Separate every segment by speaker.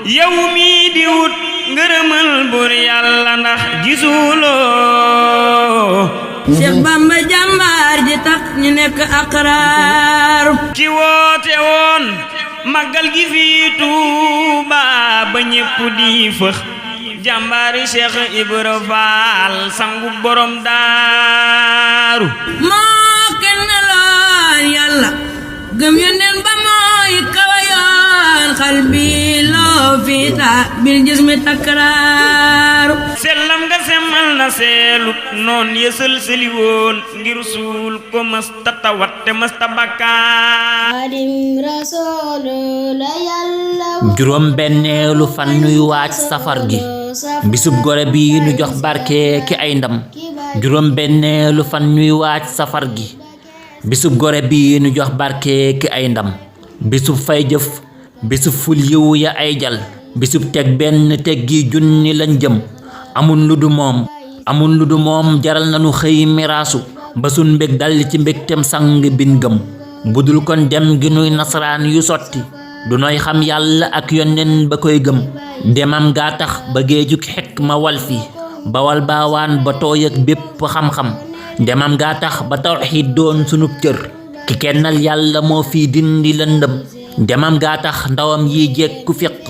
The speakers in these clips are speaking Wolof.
Speaker 1: yow mi di wut ngërëmal bur yàlla ndax gisuloo
Speaker 2: Cheikh Bamba jàmbaar ji tax ñu nekk aqraar
Speaker 1: ki woote woon màggal gi fii Tuuba ba ñépp di fëx jàmbaari Cheikh Ibra Faal sangu borom daaru
Speaker 2: moo kenn loon yàlla gëm yónneen ba mooy kawayoon xal bi loo fiita bil jismi takraaru
Speaker 1: sellam nga semmal na seelut noon yësal seli woon ngir suul ko masta tawat te masta bakkaar
Speaker 3: Xaadim Rasuul la yàlla
Speaker 4: juróom benneelu fan nuy waaj safar gi bisub gore bi nu jox barke ki ay ndam juróom benneelu fan ñuy waaj safar gi bisub gore bi nu jox barke ki ay ndam bisub fay jëf bisub ful yiw ya ay jal bisub teg benn teg gi junni lañ jëm amul lu du moom jaral nanu xëy miraasu ba sun mbég dal ci mbégtem sang bin gëm budul kon dem gi nuy nasaraan yu sotti du noy xam yàlla ak yónneen ba koy gëm demam gaa tax ba géejug xekk ma wal fi bawal baawaan ba tooy ak bépp xam-xam demam gaa tax ba tawxiid doon sunub cër ki kennal yàlla moo fi dindi lëndëm demam gaa tax ndawam yi jekku fiq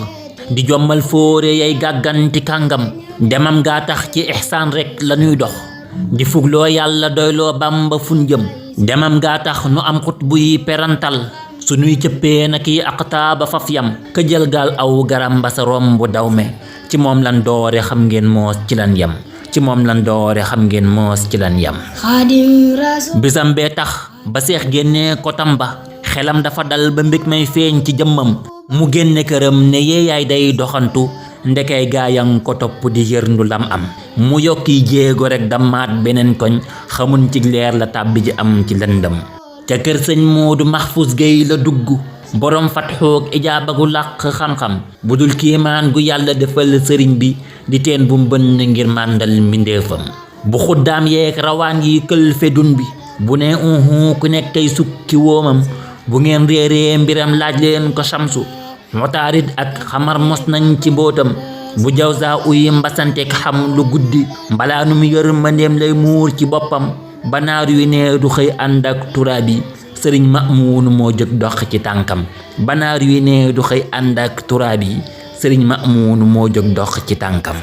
Speaker 4: di jommal fóore yay gàgganti kàngam demam gaa tax ci ihsaan rekk lañuy dox di fugloo yàlla doyloo Bàmba fun jëm demam gaa tax nu am xut buy perantal sunuy cëppee na ki aqtaaba faf yam ka jël gaal aw garam ba sa romb daw me ci moom lan doore xam ngeen moos ci lan yam ci moom lan doore xam ngeen moos ci lan yam
Speaker 3: Xaadim Rasuul
Speaker 4: bisam bee tax ba seex génnee ko tamba xelam dafa dal ba mbég may feeñ ci jëmmam mu génne këram ne yeeyaay day doxantu ndekay gaayang ko topp di yërndu lam am mu yokki jéego rek damaat beneen koñ xamun ci leer la tàbbi ji am ci lëndëm ca kër sëñ Moodu Mahfuz Gey la dugg borom fatxoog ijaaba gu làq xam-xam bu dul kiimaan gu yàlla defal sëriñ bi di teen bu mbënn ngir màndal mbindéefam bu xuddaam yeeg rawaan yi kël fedun bi bu ne ku nekk tey sukki woomam bu ngeen réeree mbiram laaj leen ko samsu motaarit ak xamar mos nañ ci mbootam bu jawsa uy mbasanteek xam lu guddi mbalaanum yërmandeem lay muur ci boppam banaar yu ne du xëy ànd ak turaab yi sëriñ Maamuun moo jóg dox ci tànkam banaar yu ne du xëy ànd ak turaab yi sëriñ Maamuun moo jóg dox ci tànkam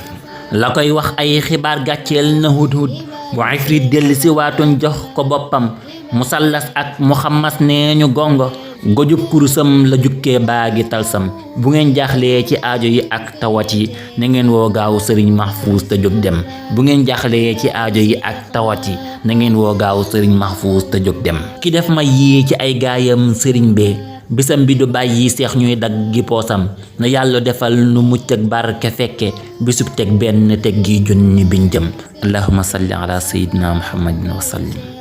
Speaker 4: la koy wax ay xibaar gàcceel na hudhud bu ifrit dellu si waatoon jox ko boppam musallas ak muxammas nee ñu gongo gojub kurusam la jukkee baagi talsam bu ngeen jaaxlee ci aajo yi ak tawat yi na ngeen woo gaaw sëriñ Mahfuz te jóg dem bu ngeen jaaxlee ci aajo yi ak tawat yi na ngeen woo gaaw sëriñ Mahfuz te jóg dem ki def ma yii ci ay gaayam sëriñ bee bisam bi du bàyyi seex ñuy daggi poosam na yàlla defal nu mucc ak barke fekke bisub teg benn teg gi junni biñ jëm allahumma salli ala sayyidina muhammadin wa sallim